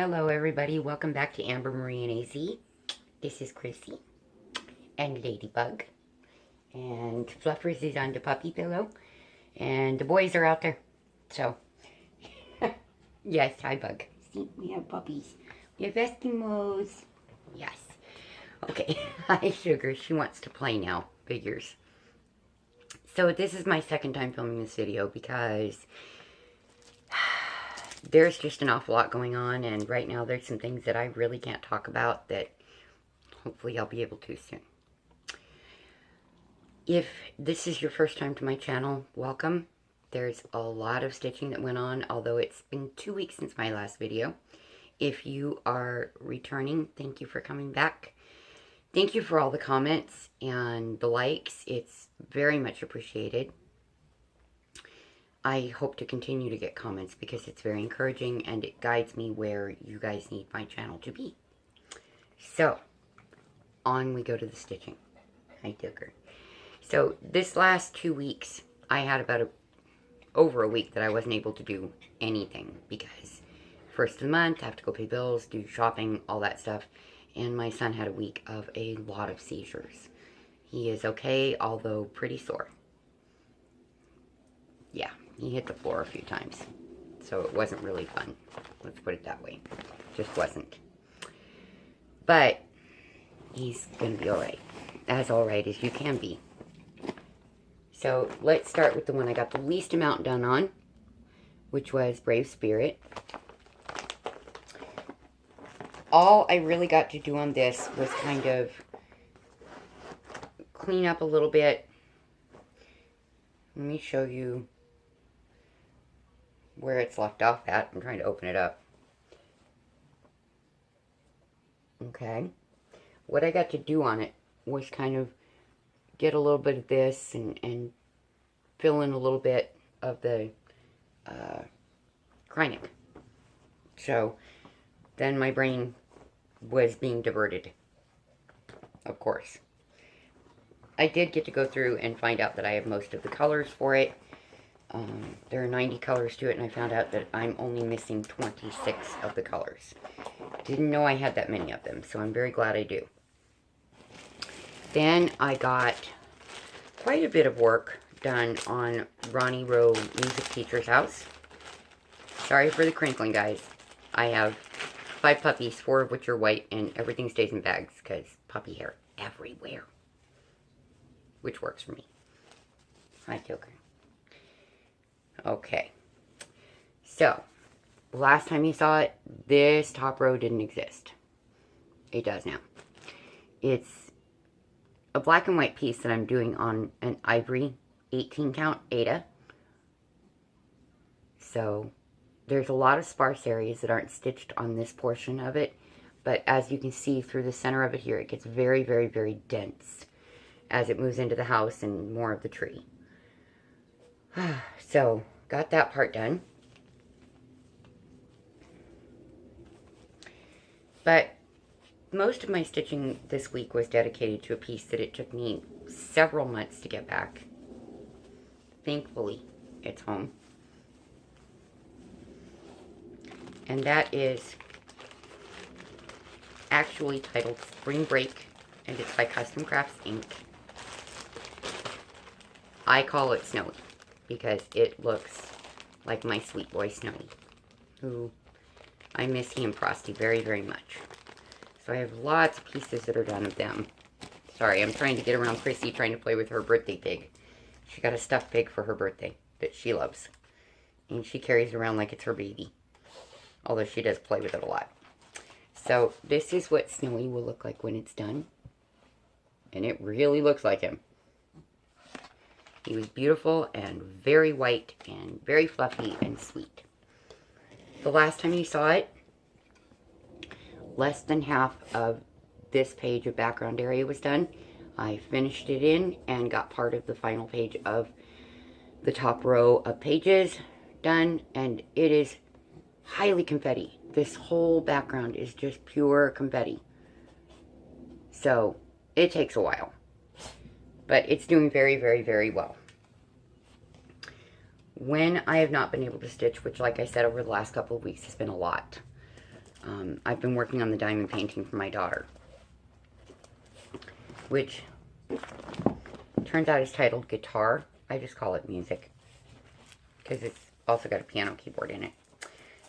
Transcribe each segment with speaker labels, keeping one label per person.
Speaker 1: Hello everybody, welcome back to Amber Marie and AZ. This is Chrissy and Ladybug. And Fluffers is on the puppy pillow. And the boys are out there. So, yes, hi Bug. See, we have puppies. We have Eskimos. Yes. Okay, hi Sugar, she wants to play now. Figures. So this is my second time filming this video because there's just an awful lot going on, and right now there's some things that I really can't talk about that hopefully I'll be able to soon. If this is your first time to my channel, welcome. There's a lot of stitching that went on, although it's been 2 weeks since my last video. If you are returning, thank you for coming back. Thank you for all the comments and the likes. It's very much appreciated. I hope to continue to get comments because it's very encouraging and it guides me where you guys need my channel to be. So, on we go to the stitching. Hi, Digger. So, this last 2 weeks, I had about over a week that I wasn't able to do anything because first of the month, I have to go pay bills, do shopping, all that stuff. And my son had a week of a lot of seizures. He is okay, although pretty sore. Yeah. He hit the floor a few times, so it wasn't really fun. Let's put it that way. Just wasn't. But he's going to be alright. As alright as you can be. So let's start with the one I got the least amount done on, which was Brave Spirit. All I really got to do on this was kind of clean up a little bit. Let me show you where it's left off at. I'm trying to open it up. Okay. What I got to do on it was kind of get a little bit of this and fill in a little bit of the Kreinik. So then my brain was being diverted. Of course. I did get to go through and find out that I have most of the colors for it. There are 90 colors to it, and I found out that I'm only missing 26 of the colors. Didn't know I had that many of them, so I'm very glad I do. Then I got quite a bit of work done on Ronnie Rowe Music Teacher's House. Sorry for the crinkling, guys. I have 5 puppies, 4 of which are white, and everything stays in bags because puppy hair everywhere. Which works for me. Hi, Joker. Okay, so last time you saw it, this top row didn't exist. It does now. It's a black and white piece that I'm doing on an ivory 18 count Aida. So there's a lot of sparse areas that aren't stitched on this portion of it, but as you can see through the center of it here, it gets very, very, very dense as it moves into the house and more of the tree. So, got that part done. But most of my stitching this week was dedicated to a piece that it took me several months to get back. Thankfully, it's home. And that is actually titled Spring Break, and it's by Custom Crafts Inc. I call it Snowy because it looks like my sweet boy Snowy, who I miss he and Frosty very, very much. So I have lots of pieces that are done of them. Sorry, I'm trying to get around Chrissy trying to play with her birthday pig. She got a stuffed pig for her birthday that she loves. And she carries it around like it's her baby. Although she does play with it a lot. So this is what Snowy will look like when it's done. And it really looks like him. He was beautiful and very white and very fluffy and sweet. The last time you saw it, less than half of this page of background area was done. I finished it in and got part of the final page of the top row of pages done, and it is highly confetti. This whole background is just pure confetti. So, it takes a while. But it's doing very, very, very well. When I have not been able to stitch, which like I said over the last couple of weeks has been a lot, I've been working on the diamond painting for my daughter, which turns out is titled Guitar. I just call it music because it's also got a piano keyboard in it.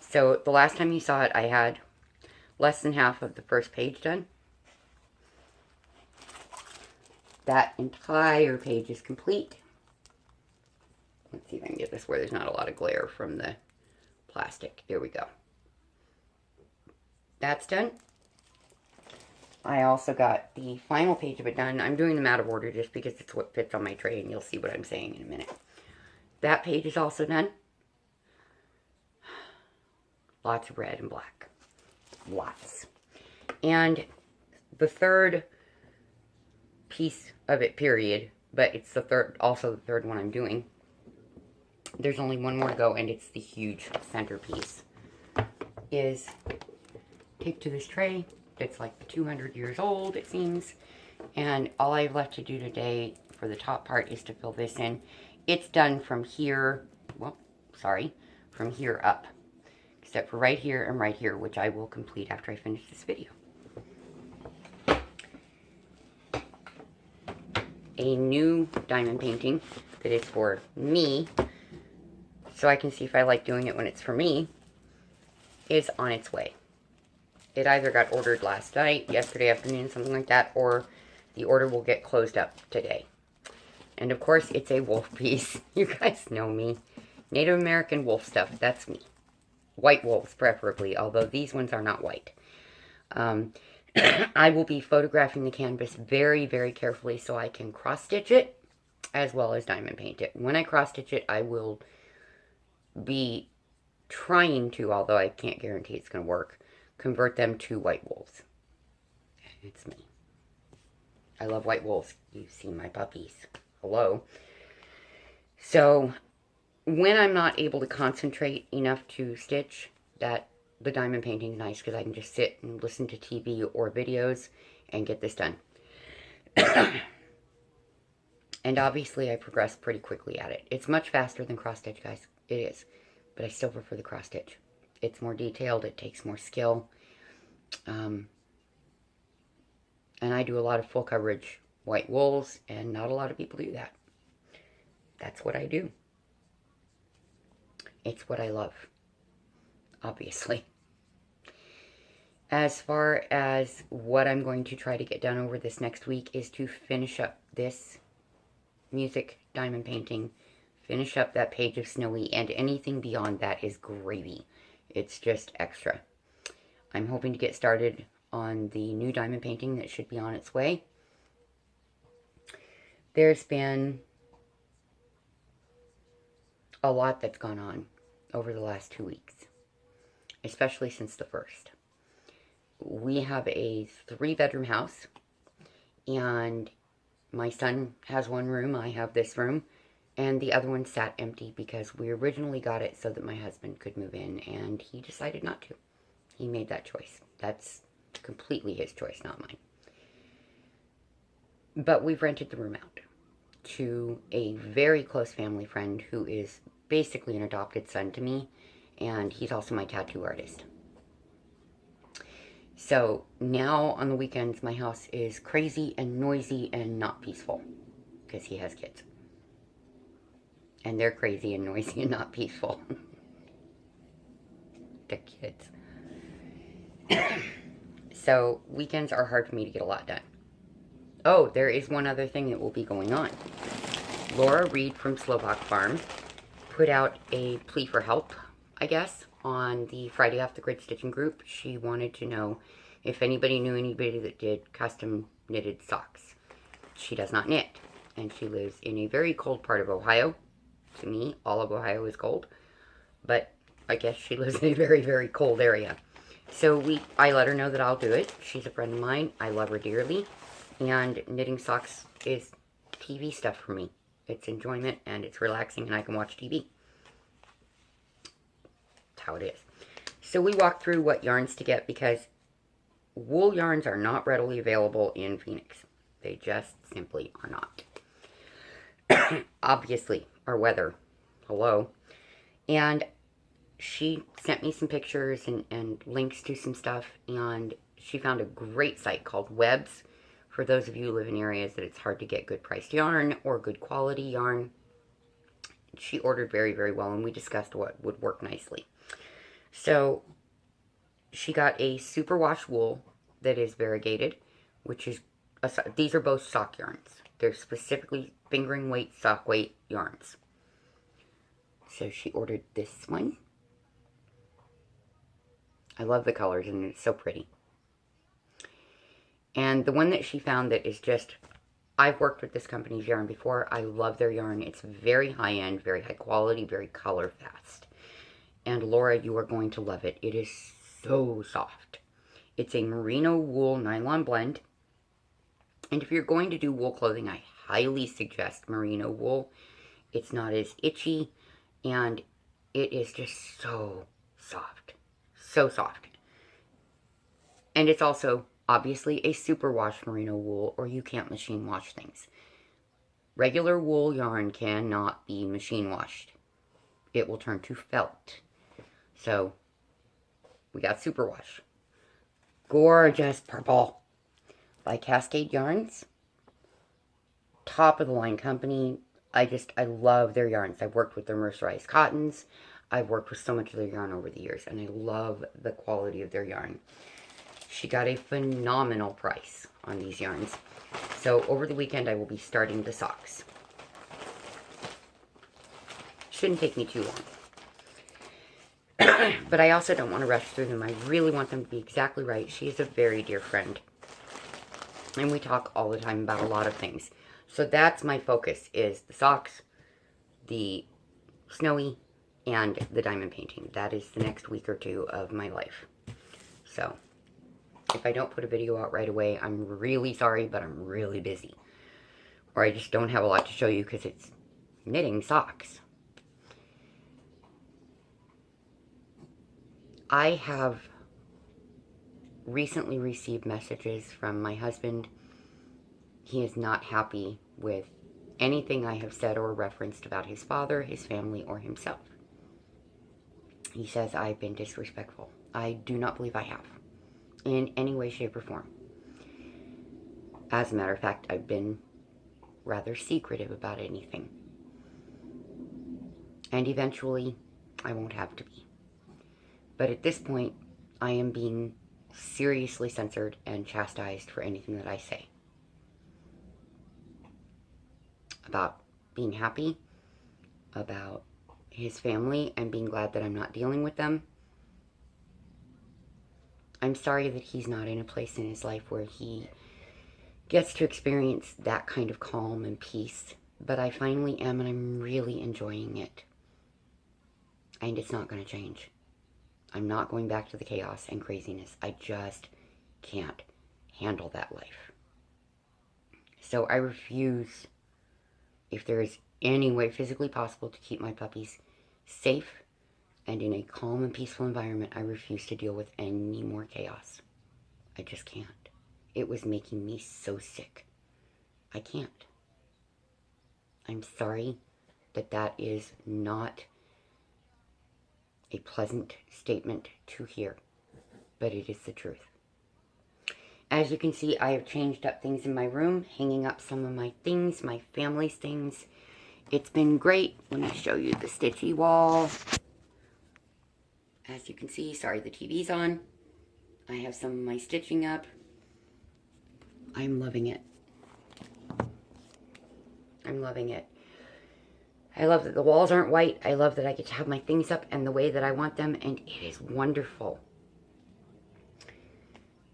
Speaker 1: So the last time you saw it, I had less than half of the first page done. That entire page is complete. Let's see if I can get this where there's not a lot of glare from the plastic. There we go. That's done. I also got the final page of it done. I'm doing them out of order just because it's what fits on my tray, and you'll see what I'm saying in a minute. That page is also done. Lots of red and black. Lots. And the third piece of it, period, but it's the third, also the third one I'm doing. There's only one more to go, and it's the huge centerpiece. Is taped to this tray. It's like 200 years old, it seems. And all I have left to do today for the top part is to fill this in. It's done from here, well, sorry, from here up. Except for right here and right here, which I will complete after I finish this video. A new diamond painting that is for me, so I can see if I like doing it when it's for me, is on its way. It either got ordered last night, yesterday afternoon, something like that, or the order will get closed up today. And of course, it's a wolf piece. You guys know me. Native American wolf stuff, that's me. White wolves, preferably, although these ones are not white. I will be photographing the canvas very, very carefully so I can cross-stitch it, as well as diamond paint it. When I cross-stitch it, I will be trying to, although I can't guarantee it's going to work, convert them to white wolves. It's me. I love white wolves. You've seen my puppies. Hello. So, when I'm not able to concentrate enough to stitch, the diamond painting is nice because I can just sit and listen to TV or videos and get this done. And obviously I progress pretty quickly at it. It's much faster than cross stitch, guys. It is. But I still prefer the cross stitch. It's more detailed. It takes more skill. And I do a lot of full coverage white wools, and not a lot of people do that. That's what I do. It's what I love, obviously. As far as what I'm going to try to get done over this next week is to finish up this music diamond painting, finish up that page of Snowy, and anything beyond that is gravy. It's just extra. I'm hoping to get started on the new diamond painting that should be on its way. There's been a lot that's gone on over the last 2 weeks, especially since the first. We have a 3-bedroom house, and my son has one room, I have this room, and the other one sat empty because we originally got it so that my husband could move in, and he decided not to. He made that choice. That's completely his choice, not mine. But we've rented the room out to a very close family friend who is basically an adopted son to me, and he's also my tattoo artist. So now on the weekends, my house is crazy and noisy and not peaceful because he has kids. And they're crazy and noisy and not peaceful. The kids. So weekends are hard for me to get a lot done. Oh, there is one other thing that will be going on. Laura Reed from Slovak Farm put out a plea for help, I guess, on the Friday Off the Grid Stitching group. She wanted to know if anybody knew anybody that did custom knitted socks. She does not knit, and she lives in a very cold part of Ohio. To me, all of Ohio is cold, but I guess she lives in a very, very cold area. So I let her know that I'll do it. She's a friend of mine. I love her dearly, and knitting socks is TV stuff for me. It's enjoyment, and it's relaxing, and I can watch TV. That's how it is. So we walked through what yarns to get because wool yarns are not readily available in Phoenix. They just simply are not. Obviously, our weather. Hello. And she sent me some pictures and links to some stuff, and she found a great site called Webs. For those of you who live in areas that it's hard to get good priced yarn or good quality yarn, she ordered very, very well, and we discussed what would work nicely. So she got a superwash wool that is variegated, which is, these are both sock yarns. They're specifically fingering weight, sock weight yarns. So she ordered this one. I love the colors, and it's so pretty. And the one that she found that is just, I've worked with this company's yarn before. I love their yarn. It's very high-end, very high quality, very color fast. And Laura, you are going to love it. It is so soft. It's a merino wool nylon blend. And if you're going to do wool clothing, I highly suggest merino wool. It's not as itchy, and it is just so soft. So soft. And it's also obviously a superwash merino wool, or you can't machine wash things. Regular wool yarn cannot be machine washed. It will turn to felt. So we got superwash. Gorgeous purple by Cascade Yarns. Top of the line company. I love their yarns. I've worked with their mercerized cottons. I've worked with so much of their yarn over the years, and I love the quality of their yarn. She got a phenomenal price on these yarns. So over the weekend, I will be starting the socks. Shouldn't take me too long. But I also don't want to rush through them. I really want them to be exactly right. She is a very dear friend. And we talk all the time about a lot of things. So that's my focus, is the socks, the snowy, and the diamond painting. That is the next week or two of my life. So if I don't put a video out right away, I'm really sorry, but I'm really busy. Or I just don't have a lot to show you because it's knitting socks. I have recently received messages from my husband. He is not happy with anything I have said or referenced about his father, his family, or himself. He says I've been disrespectful. I do not believe I have, in any way, shape, or form. As a matter of fact, I've been rather secretive about anything. And eventually, I won't have to be. But at this point, I am being seriously censored and chastised for anything that I say. About being happy, about his family, and being glad that I'm not dealing with them. I'm sorry that he's not in a place in his life where he gets to experience that kind of calm and peace. But I finally am, and I'm really enjoying it. And it's not going to change. I'm not going back to the chaos and craziness. I just can't handle that life. So I refuse, if there is any way physically possible to keep my puppies safe and in a calm and peaceful environment, I refuse to deal with any more chaos. I just can't. It was making me so sick. I can't. I'm sorry that that is not a pleasant statement to hear, but it is the truth. As you can see, I have changed up things in my room, hanging up some of my things, my family's things. It's been great. Let me show you the stitchy wall. As you can see, sorry, the TV's on. I have some of my stitching up. I'm loving it. I'm loving it. I love that the walls aren't white. I love that I get to have my things up and the way that I want them, and it is wonderful.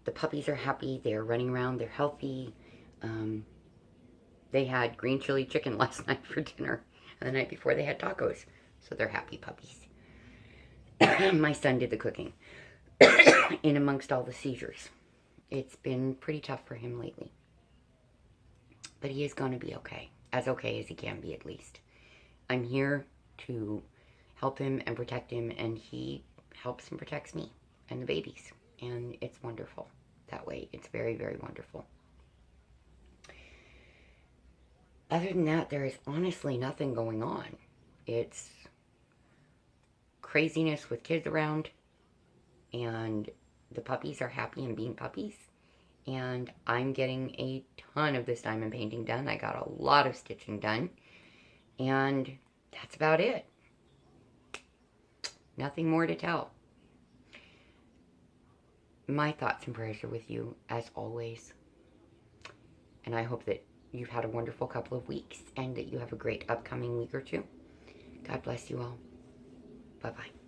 Speaker 1: The puppies are happy. They are running around. They're healthy. They had green chili chicken last night for dinner, and the night before they had tacos. So they're happy puppies. My son did the cooking in amongst all the seizures. It's been pretty tough for him lately. But he is going to be okay as he can be, at least. I'm here to help him and protect him, and he helps and protects me and the babies. And it's wonderful that way. It's very, very wonderful. Other than that, there is honestly nothing going on. It's craziness with kids around, and the puppies are happy and being puppies. And I'm getting a ton of this diamond painting done. I got a lot of stitching done. And that's about it. Nothing more to tell. My thoughts and prayers are with you, as always. And I hope that you've had a wonderful couple of weeks and that you have a great upcoming week or two. God bless you all. Bye-bye.